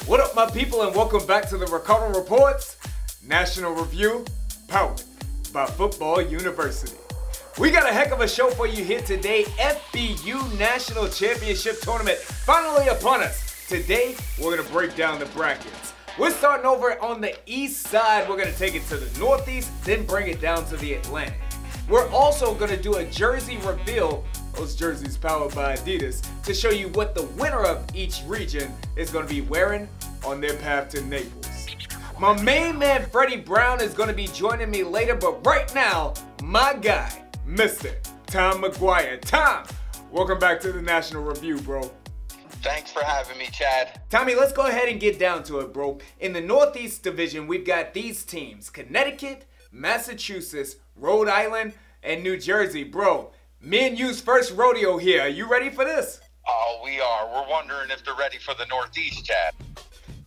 What up, my people, and welcome back to the Ricardo Reports National Review, powered by Football University. We got a heck of a show for you here today. FBU National Championship Tournament finally upon us. Today, we're going to break down the brackets. We're starting over on the east side. We're going to take it to the northeast, then bring it down to the Atlantic. We're also going to do a jersey reveal, those jerseys powered by Adidas, to show you what the winner of each region is going to be wearing on their path to Naples. My main man Freddie Brown is going to be joining me later, but right now, my guy, Mr. Tom McGuire. Tom, welcome back to the National Review, bro. Thanks for having me, Chad. Tommy, let's go ahead and get down to it, bro. In the Northeast Division, we've got these teams: Connecticut, Massachusetts, Rhode Island, and New Jersey. Bro, me and you's first rodeo here. Are you ready for this? Oh, we are. We're wondering if they're ready for the Northeast, Chad.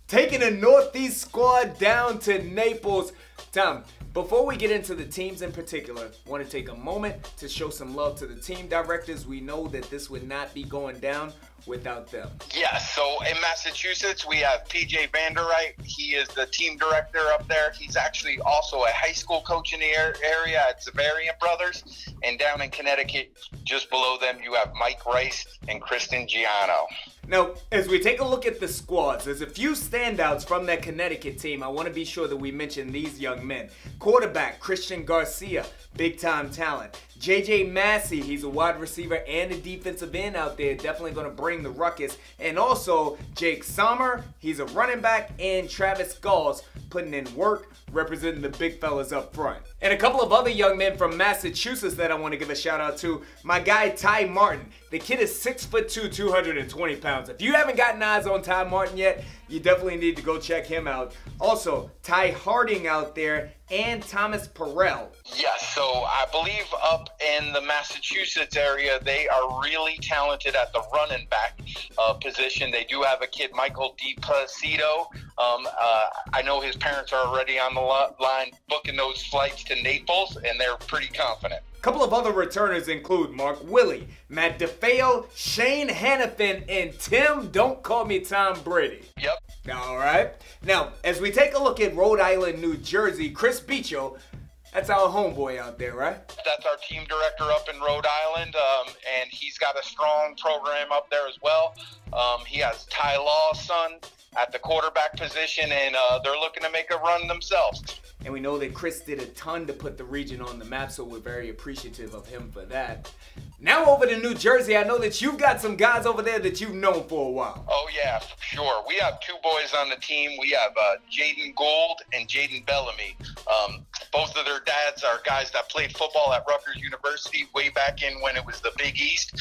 Taking the Northeast squad down to Naples. Tom, before we get into the teams in particular, I want to take a moment to show some love to the team directors. We know that this would not be going down without them. Yes, so in Massachusetts, we have PJ Vanderwright. He is the team director up there. He's actually also a high school coach in the area at Zavarian Brothers. And down in Connecticut, just below them, you have Mike Rice and Kristen Giano. Now, as we take a look at the squads, there's a few standouts from that Connecticut team. I want to be sure that we mention these young men. Quarterback, Christian Garcia, big-time talent. J.J. Massey, he's a wide receiver and a defensive end out there, definitely going to bring the ruckus. And also, Jake Sommer, he's a running back, and Travis Galls putting in work, representing the big fellas up front. And a couple of other young men from Massachusetts that I want to give a shout out to. My guy, Ty Martin. The kid is 6'2", 220 pounds. If you haven't gotten eyes on Ty Martin yet, you definitely need to go check him out. Also, Ty Harding out there and Thomas Perrell. Yes, so I believe up in the Massachusetts area, they are really talented at the running back position. They do have a kid, Michael DiPlacido. I know his parents are already on the line booking those flights to Naples, and they're pretty confident. A couple of other returners include Mark Willie, Matt DeFeo, Shane Hannafin, and Tim, don't call me Tom Brady. Yep. All right. Now, as we take a look at Rhode Island, New Jersey, Chris Beacho, that's our homeboy out there, right? That's our team director up in Rhode Island, and he's got a strong program up there as well. He has Ty Law's son at the quarterback position, and they're looking to make a run themselves. And we know that Chris did a ton to put the region on the map, so we're very appreciative of him for that. Now over to New Jersey, I know that you've got some guys over there that you've known for a while. Oh, yeah, for sure. We have two boys on the team. We have Jaden Gould and Jaden Bellamy. Both of their dads are guys that played football at Rutgers University way back in when it was the Big East.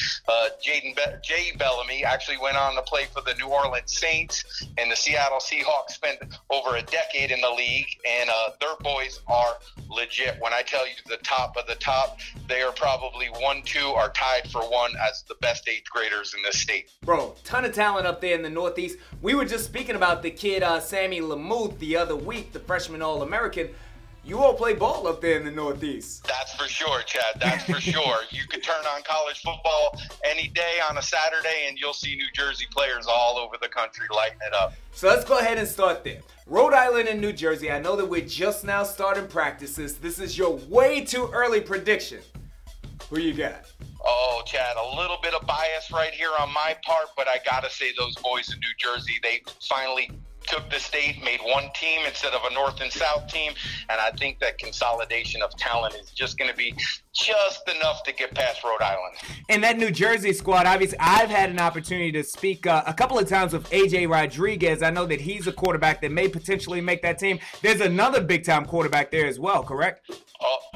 Jay Bellamy actually went on to play for the New Orleans Saints, and the Seattle Seahawks spent over a decade in the league, and their boys are legit. When I tell you the top of the top, they are probably 1-2 or tied for one as the best 8th graders in this state. Bro, ton of talent up there in the Northeast. We were just speaking about the kid Sammy Lamuth the other week, the freshman All-American. You all play ball up there in the Northeast. That's for sure, Chad. That's for sure. You could turn on college football any day on a Saturday, and you'll see New Jersey players all over the country lighting it up. So let's go ahead and start there. Rhode Island and New Jersey, I know that we're just now starting practices. This is your way too early prediction. Who you got? Oh, Chad, a little bit of bias right here on my part, but I got to say those boys in New Jersey, they finally took the state, made one team instead of a North and South team, and I think that consolidation of talent is just going to be just enough to get past Rhode Island. And that New Jersey squad, obviously, I've had an opportunity to speak a couple of times with A.J. Rodriguez. I know that he's a quarterback that may potentially make that team. There's another big-time quarterback there as well, correct?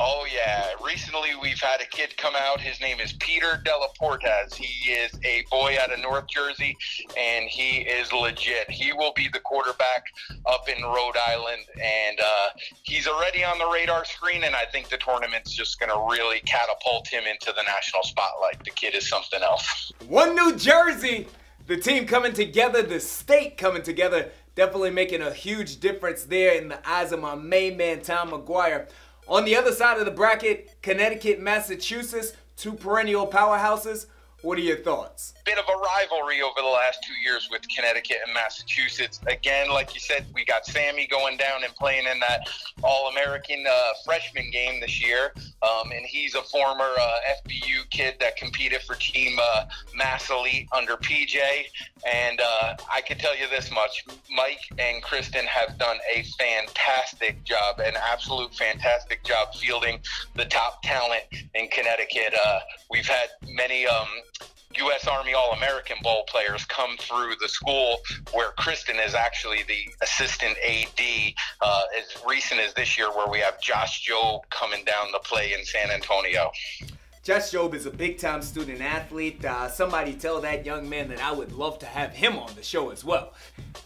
Oh, yeah. Recently, we've had a kid come out. His name is Peter Delaportas. He is a boy out of North Jersey, and he is legit. He will be the quarterback up in Rhode Island, and he's already on the radar screen, and I think the tournament's just going to really catapult him into the national spotlight. The kid is something else. One New Jersey, the team coming together, the state coming together, definitely making a huge difference there in the eyes of my main man, Tom McGuire. On the other side of the bracket, Connecticut, Massachusetts, two perennial powerhouses. What are your thoughts? Bit of a rivalry over the last 2 years with Connecticut and Massachusetts. Again, like you said, we got Sammy going down and playing in that All-American freshman game this year. And he's a former FBU kid that competed for Team Mass Elite under PJ. And I can tell you this much. Mike and Kristen have done a fantastic job, an absolute fantastic job fielding the top talent in Connecticut. We've had many U.S. Army All-American Bowl players come through the school where Kristen is actually the assistant AD as recent as this year, where we have Josh Jobe coming down to play in San Antonio. Josh Jobe is a big-time student athlete. Somebody tell that young man that I would love to have him on the show as well.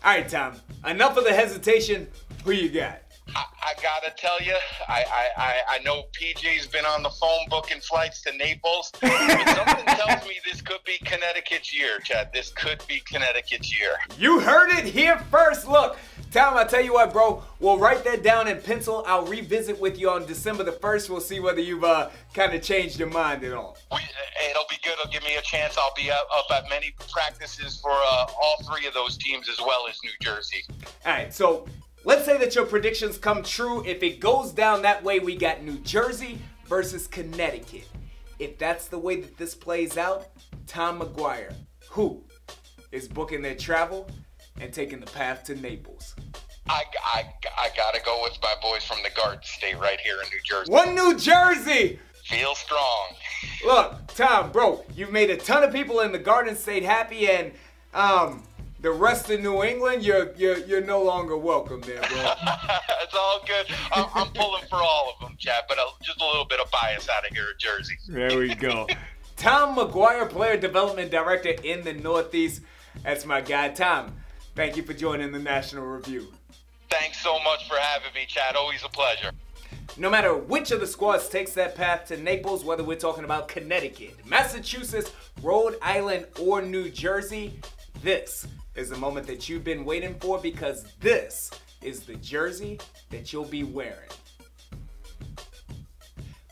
All right, Tom, enough of the hesitation. Who you got? I gotta tell you, I know PJ's been on the phone booking flights to Naples, but something tells me this could be Connecticut's year, Chad. This could be Connecticut's year. You heard it here first. Look, Tom, I tell you what, bro, we'll write that down in pencil. I'll revisit with you on December the 1st. We'll see whether you've kind of changed your mind at all. It'll be good. It'll give me a chance. I'll be up at many practices for all three of those teams as well as New Jersey. All right, so let's say that your predictions come true. If it goes down that way, we got New Jersey versus Connecticut. If that's the way that this plays out, Tom McGuire, who is booking their travel and taking the path to Naples? I gotta go with my boys from the Garden State right here in New Jersey. One New Jersey! Feel strong. Look, Tom, bro, you've made a ton of people in the Garden State happy, and the rest of New England, you're no longer welcome there, bro. It's all good. I'm pulling for all of them, Chad, but just a little bit of bias out of here at Jersey. There we go. Tom McGuire, Player Development Director in the Northeast. That's my guy. Tom, thank you for joining the National Review. Thanks so much for having me, Chad. Always a pleasure. No matter which of the squads takes that path to Naples, whether we're talking about Connecticut, Massachusetts, Rhode Island, or New Jersey, this is the moment that you've been waiting for, because this is the jersey that you'll be wearing.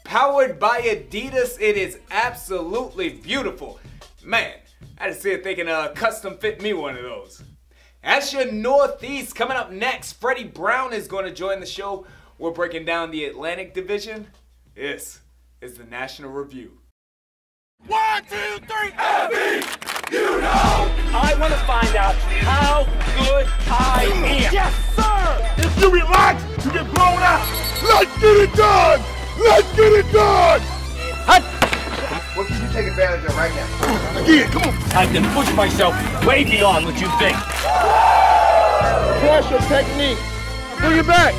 Powered by Adidas, it is absolutely beautiful. Man, I just see it thinking custom fit me one of those. That's your Northeast. Coming up next, Freddie Brown is going to join the show. We're breaking down the Atlantic Division. This is the National Review. 1, 2, 3, FBU! I want to find out how good I am. Yes, sir! If you relax, you get blown out. Let's get it done! Let's get it done! What can you take advantage of right now? Again, come on. I can push myself way beyond what you think. Crush your technique. Bring it back.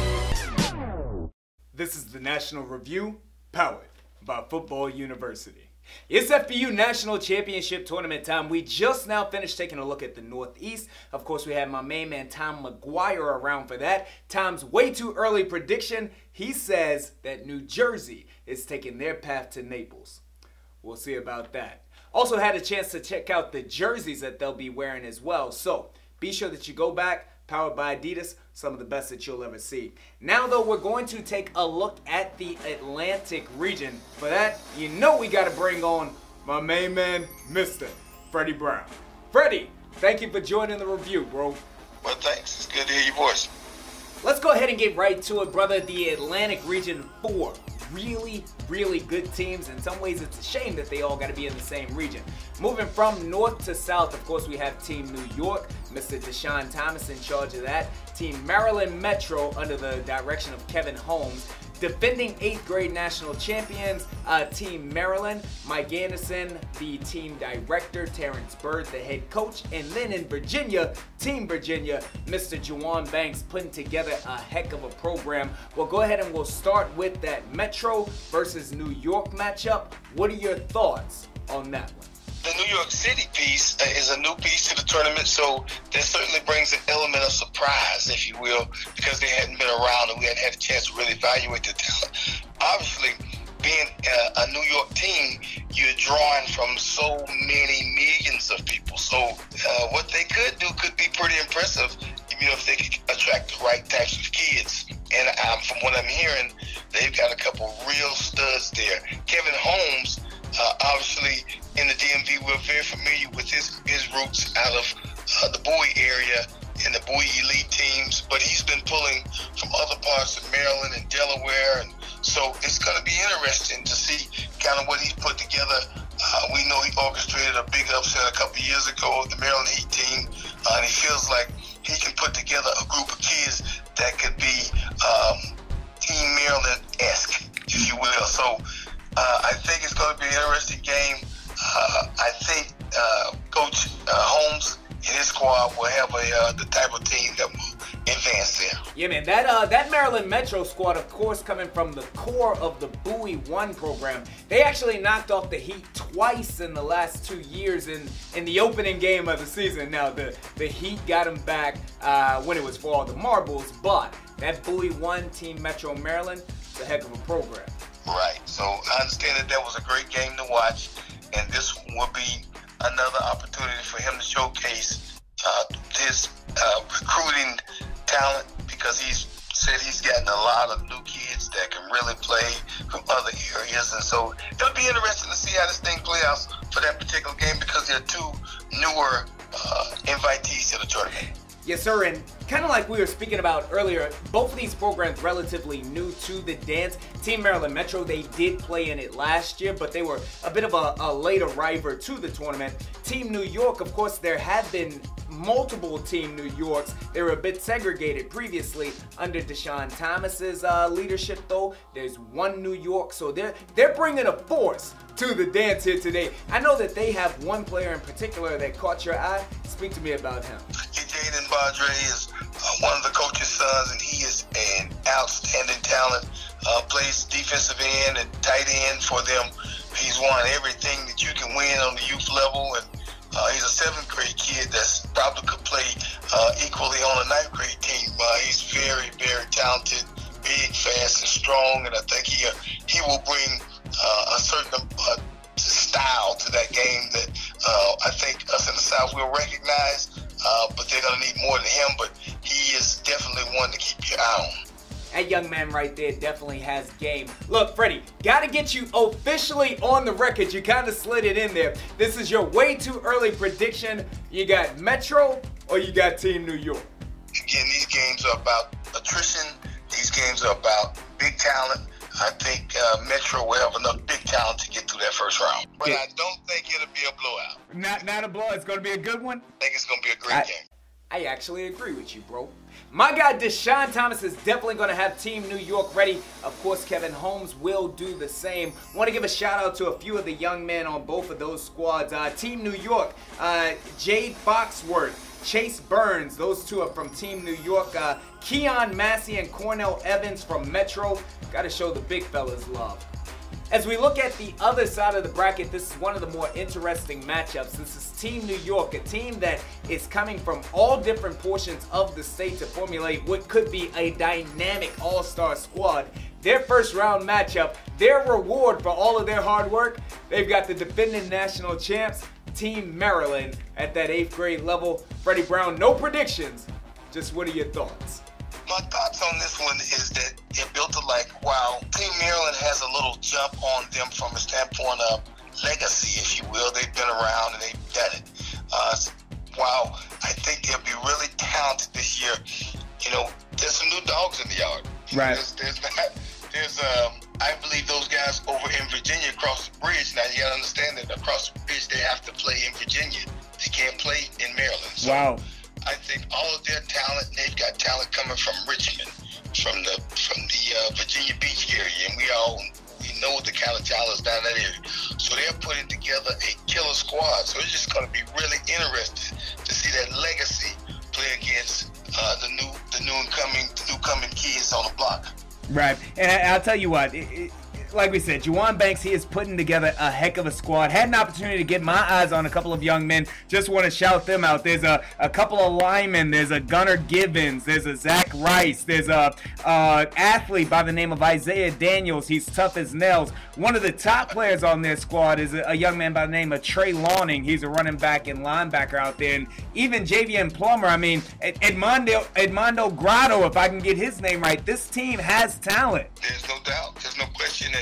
This is the National Review, powered by Football University. It's FBU National Championship Tournament time. We just now finished taking a look at the Northeast. Of course, we had my main man Tom McGuire around for that. Tom's way too early prediction. He says that New Jersey is taking their path to Naples. We'll see about that. Also had a chance to check out the jerseys that they'll be wearing as well. So be sure that you go back. Powered by Adidas, some of the best that you'll ever see. Now, though, we're going to take a look at the Atlantic region. For that, you know we got to bring on my main man, Mr. Freddie Brown. Freddie, thank you for joining the review, bro. Well, thanks. It's good to hear your voice. Let's go ahead and get right to it, brother. The Atlantic region, 4 really good teams. In some ways, it's a shame that they all got to be in the same region. Moving from north to south, of course, we have Team New York, Mr. Deshaun Thomas in charge of that. Team Maryland Metro under the direction of Kevin Holmes. Defending 8th grade national champions, Team Maryland, Mike Anderson, the team director, Terrence Bird, the head coach. And then in Virginia, Team Virginia, Mr. Juwan Banks putting together a heck of a program. Well, go ahead and we'll start with that Metro versus New York matchup. What are your thoughts on that one? The New York City piece is a new piece to the tournament, so that certainly brings an element of surprise, if you will, because they hadn't been around and we hadn't had a chance to really evaluate the talent. Obviously, being a New York team, you're drawing from so many millions of people. So what they could do could be pretty impressive, if they could attract the right types of kids. And from what I'm hearing, they've got a couple real studs there. Kevin Holmes Obviously, in the DMV, we're very familiar with his roots out of the Bowie area and the Bowie elite teams, but he's been pulling from other parts of Maryland and Delaware, and so it's going to be interesting to see kind of what he's put together. We know he orchestrated a big upset a couple years ago with the Maryland Heat team, and he feels like he can put together a group of kids that could be Team Maryland-esque, if you will. So I think it's going to be an interesting game. I think Coach Holmes and his squad will have the type of team that will advance there. Yeah, man, that Maryland Metro squad, of course, coming from the core of the Bowie 1 program. They actually knocked off the Heat twice in the last 2 years in the opening game of the season. Now, the Heat got them back when it was for all the marbles, but that Bowie 1 Team Metro Maryland, it's a heck of a program. Right. So I understand that was a great game to watch, and this will be another opportunity for him to showcase his recruiting talent, because he's said he's gotten a lot of new kids that can really play from other areas, and so it'll be interesting to see how this thing plays out for that particular game, because there are two newer invitees to the tournament. Yes, sir, and kind of like we were speaking about earlier, both of these programs relatively new to the dance. Team Maryland Metro, they did play in it last year, but they were a bit of a late arriver to the tournament. Team New York, of course, there have been multiple Team New Yorks. They were a bit segregated previously under Deshaun Thomas's leadership, though. There's one New York, so they're bringing a force to the dance here today. I know that they have one player in particular that caught your eye. Speak to me about him. Jaden Badre is one of the coach's sons, and he is an outstanding talent. Plays defensive end and tight end for them. He's won everything that you can win on the youth level, and he's a 7th grade kid that's probably could play equally on a 9th grade team. He's very, very talented, big, fast, and strong, and I think he will bring a certain style to that game that I think us in the South will recognize, but they're going to need more than him, but he is definitely one to keep your eye on. That young man right there definitely has game. Look, Freddie, got to get you officially on the record. You kind of slid it in there. This is your way too early prediction. You got Metro or you got Team New York? Again, these games are about attrition. These games are about big talent. I think Metro will have enough big talent to get through that first round. But I don't think it'll be a blowout. Not a blowout. It's going to be a good one? I think it's going to be a great game. I actually agree with you, bro. My guy Deshaun Thomas is definitely going to have Team New York ready. Of course, Kevin Holmes will do the same. Want to give a shout out to a few of the young men on both of those squads. Team New York, Jade Foxworth, Chase Burns, those two are from Team New York. Keon Massey and Cornell Evans from Metro. Got to show the big fellas love. As we look at the other side of the bracket, this is one of the more interesting matchups. This is Team New York, a team that is coming from all different portions of the state to formulate what could be a dynamic all-star squad. Their first round matchup, their reward for all of their hard work, they've got the defending national champs, Team Maryland, at that 8th grade level. Freddie Brown, no predictions, just what are your thoughts? My thoughts on this one is that it built while Team Maryland has a little jump on them from a standpoint of legacy, if you will. They've been around and they've done it. While I think they'll be really talented this year, there's some new dogs in the yard. Right. I believe those guys over in Virginia across the bridge. Now, you got to understand that across the bridge, they have to play in Virginia. They can't play in Maryland. So wow. I think all of their talent, they've got talent coming from Richmond, from the Virginia Beach area, and we know the kind of talent is down that area. So they're putting together a killer squad. So it's just going to be really interesting to see that legacy play against the new coming kids on the block. Right, and I'll tell you what. Like we said, Juwan Banks, he is putting together a heck of a squad. Had an opportunity to get my eyes on a couple of young men. Just want to shout them out. There's a couple of linemen. There's a Gunnar Gibbons. There's a Zach Rice. There's a athlete by the name of Isaiah Daniels. He's tough as nails. One of the top players on their squad is a young man by the name of Trey Lawning. He's a running back and linebacker out there. And even Javian Plummer, Edmondo Grotto, if I can get his name right. This team has talent. There's no doubt. There's no question. And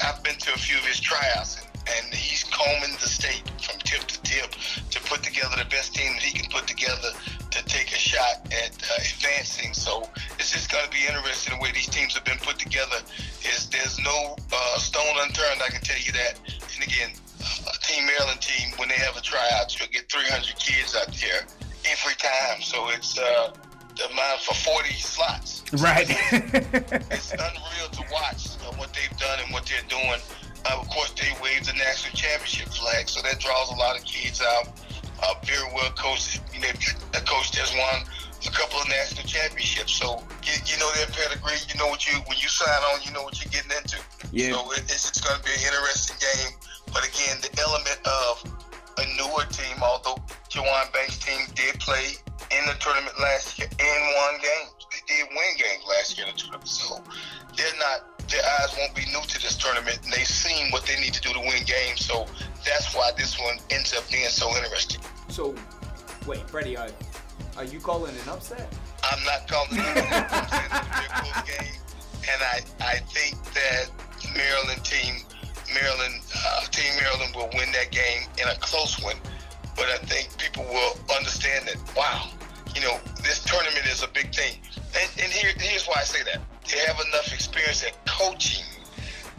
I've been to a few of his tryouts, and and he's combing the state from tip to tip to put together the best team that he can put together to take a shot at advancing. So it's just going to be interesting the way these teams have been put together. There's no stone unturned, I can tell you that. And again, a Team Maryland team, when they have a tryout, you'll get 300 kids out there every time. So it's the amount for 40 slots. Right. It's unreal to watch what they've done and what they're doing. Of course, they waved the national championship flag, so that draws a lot of kids out. Very well coached. You know, a coach that's won a couple of national championships, so you know their pedigree. You know when you sign on, you know what you're getting into. Yeah. So it's going to be an interesting game. But again, the element of a newer team, although Jawan Banks' team did play in the tournament last year and won games. They did win games last year in the tournament. So their eyes won't be new to this tournament, and they've seen what they need to do to win games. So that's why this one ends up being so interesting. So, wait, Freddie, are you calling an upset? I'm not calling it an upset. I'm saying it's a big close game, and I think that Team Maryland will win that game in a close one. But I think people will understand that, wow, you know, this tournament is a big thing. And here's why I say that. They have enough experience at coaching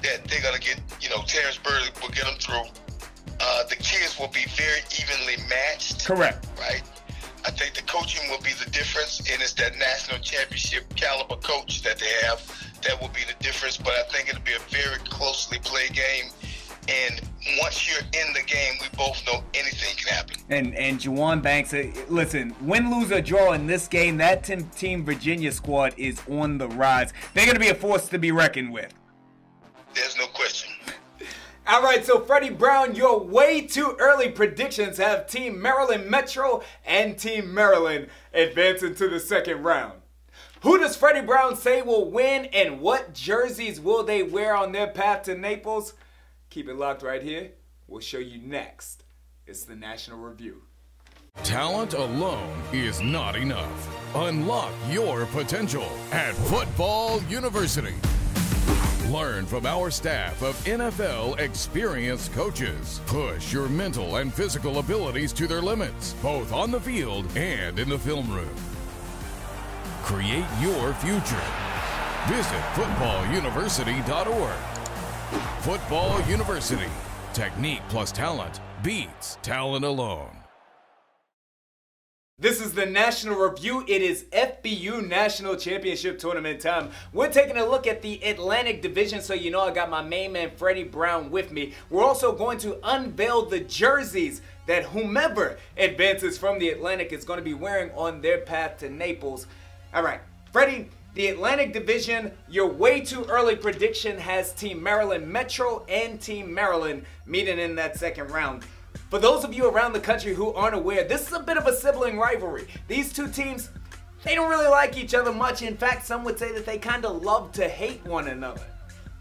that they're going to get, you know, Terrence Bird will get them through. The kids will be very evenly matched. Correct. Right? I think the coaching will be the difference, and it's that national championship caliber coach that they have that will be the difference. But I think it'll be a very closely played game. And once you're in the game, we both know anything can happen. And Jawan Banks, listen, win, lose, or draw in this game, that Team Virginia squad is on the rise. They're going to be a force to be reckoned with. There's no question. All right, so Freddie Brown, your way too early predictions have Team Maryland Metro and Team Maryland advancing to the second round. Who does Freddie Brown say will win, and what jerseys will they wear on their path to Naples? Keep it locked right here. We'll show you next. It's the National Review. Talent alone is not enough. Unlock your potential at Football University. Learn from our staff of NFL experienced coaches. Push your mental and physical abilities to their limits, both on the field and in the film room. Create your future. Visit footballuniversity.org. Football University. Technique plus talent beats talent alone. This is the National Review. It is FBU National Championship Tournament time. We're taking a look at the Atlantic Division, so you know I got my main man Freddie Brown with me. We're also going to unveil the jerseys that whomever advances from the Atlantic is going to be wearing on their path to Naples. All right, Freddie, the Atlantic Division, your way too early prediction has Team Maryland Metro and Team Maryland meeting in that second round. For those of you around the country who aren't aware, this is a bit of a sibling rivalry. These two teams, they don't really like each other much. In fact, some would say that they kind of love to hate one another.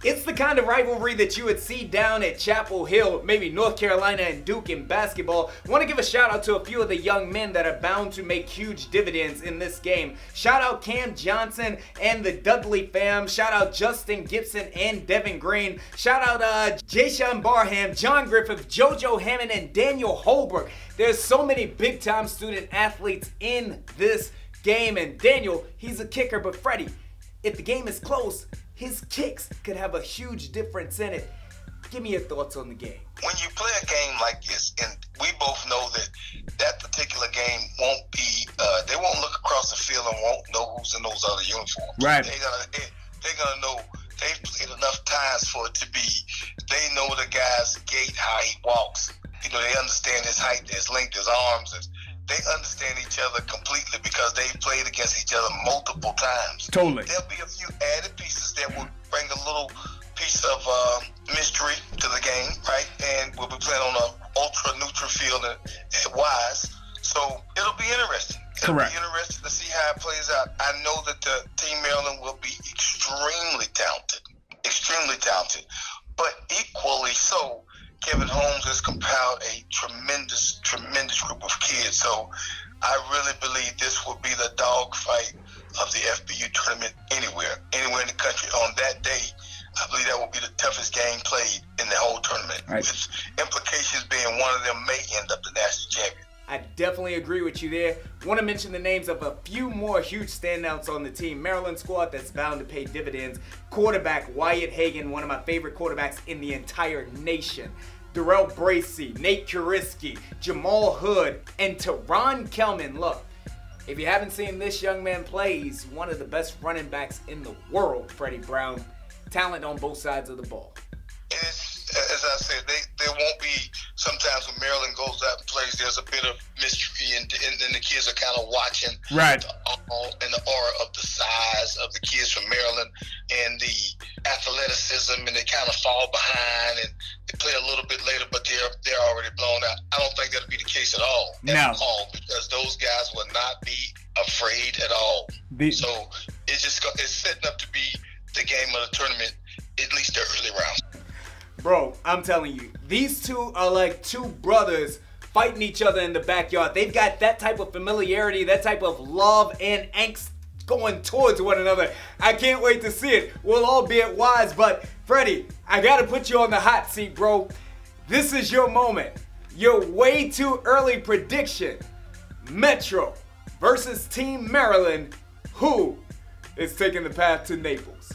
It's the kind of rivalry that you would see down at Chapel Hill, maybe North Carolina and Duke in basketball. I want to give a shout out to a few of the young men that are bound to make huge dividends in this game. Shout out Cam Johnson and the Dudley fam. Shout out Justin Gibson and Devin Green. Shout out Jayshawn Barham, John Griffith, JoJo Hammond, and Daniel Holbrook. There's so many big-time student athletes in this game. And Daniel, he's a kicker, but Freddie, if the game is close, his kicks could have a huge difference in it. Give me your thoughts on the game. When you play a game like this, and we both know that that particular game won't be, they won't look across the field and won't know who's in those other uniforms. Right. They're gonna know. They've played enough times for it to be. They know the guy's gait, how he walks. You know, they understand his height, his length, his arms. They understand each other completely because they've played against each other multiple times. Totally. There'll be a few added pieces that will bring a little piece of mystery to the game, right? And we'll be playing on an ultra-neutral field at Wise. So it'll be interesting. Correct. It'll be interesting to see how it plays out. I know that the Team Maryland will be extremely talented, but equally so, Kevin Holmes has compiled a tremendous group of kids. So I really believe this will be the dogfight of the FBU tournament anywhere in the country on that day. I believe that will be the toughest game played in the whole tournament, with implications being one of them may end up the national champion. I definitely agree with you there. Want to mention the names of a few more huge standouts on the team. Maryland squad that's bound to pay dividends. Quarterback Wyatt Hagan, one of my favorite quarterbacks in the entire nation. Darrell Bracey, Nate Kuriski, Jamal Hood, and Teron Kelman. Look, if you haven't seen this young man play, he's one of the best running backs in the world, Freddie Brown. Talent on both sides of the ball. As I said, there won't be, sometimes when Maryland goes out and plays, there's a bit of mystery, and the kids are kind of watching right. the aura of the size of the kids from Maryland and the athleticism, and they kind of fall behind, and they play a little bit later, but they're already blown out. I don't think that'll be the case at all. Because those guys will not be afraid at all. So it's setting up to be the game of the tournament, at least the early rounds. Bro, I'm telling you, these two are like two brothers fighting each other in the backyard. They've got that type of familiarity, that type of love and angst going towards one another. I can't wait to see it. We'll all be at Wise, but Freddie, I gotta put you on the hot seat, bro. This is your moment. Your way too early prediction. Metro versus Team Maryland. Who is taking the path to Naples?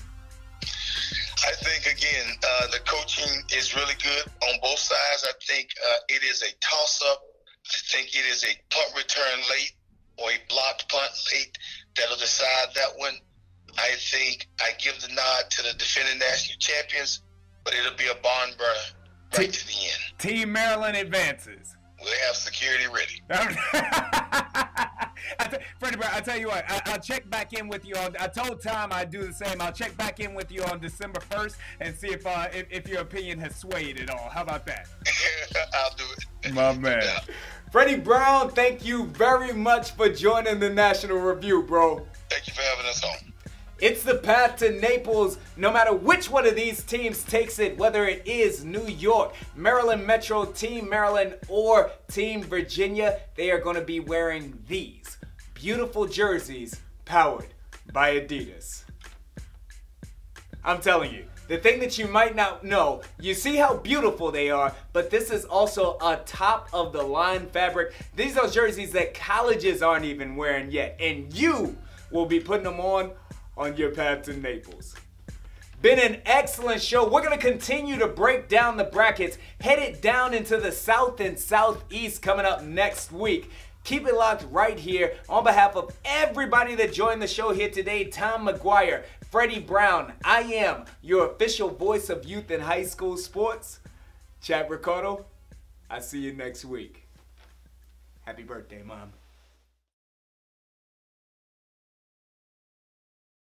I think, again, the coaching is really good on both sides. I think it is a toss-up. I think it is a punt return late or a blocked punt late that'll decide that one. I think I give the nod to the defending national champions, but it'll be a barn burner right to the end. Team Maryland advances. We'll have security ready. Freddie Brown, I tell you what, I'll check back in with you on. I told Tom I'd do the same. I'll check back in with you on December 1st and see if your opinion has swayed at all. How about that? I'll do it. My man. Freddie Brown, thank you very much for joining the National Review, bro. Thank you for having us on. It's the path to Naples. No matter which one of these teams takes it, whether it is New York, Maryland Metro, Team Maryland, or Team Virginia, they are going to be wearing these beautiful jerseys powered by Adidas. I'm telling you, the thing that you might not know, you see how beautiful they are, but this is also a top-of-the-line fabric. These are jerseys that colleges aren't even wearing yet, and you will be putting them on your path to Naples. Been an excellent show. We're going to continue to break down the brackets, headed down into the South and Southeast coming up next week. Keep it locked right here. On behalf of everybody that joined the show here today, Tom McGuire, Freddie Brown, I am your official voice of youth and high school sports. Chad Ricardo, I'll see you next week. Happy birthday, Mom.